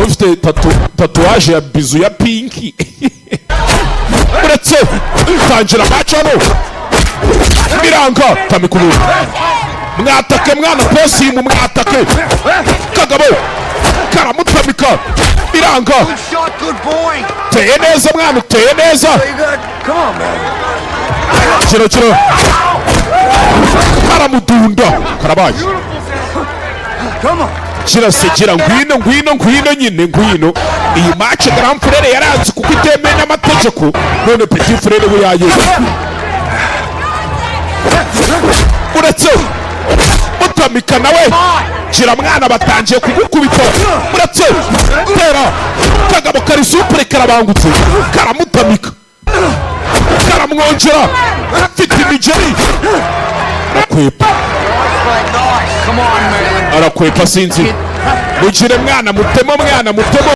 ufite tatuwaje ya bizu ya pinki uretse tangira macano biranga tamikuru mwatake mwana posimu mwatake kagabo karamutamika biranga teye neza mwana uteye neza kiro karamudunda karabaye kirasekera ngwino nyine iyi match grand frere yaranze kuko itemewe n'amategeko none petit frere we yayoze uretse mutamika nawe kira mwana batangiye kugukubita uretse tera kagabo kari supre karabangutse karamutamika karamwongera mfite imigeri arakwepa sinzi mugire mwana mutemo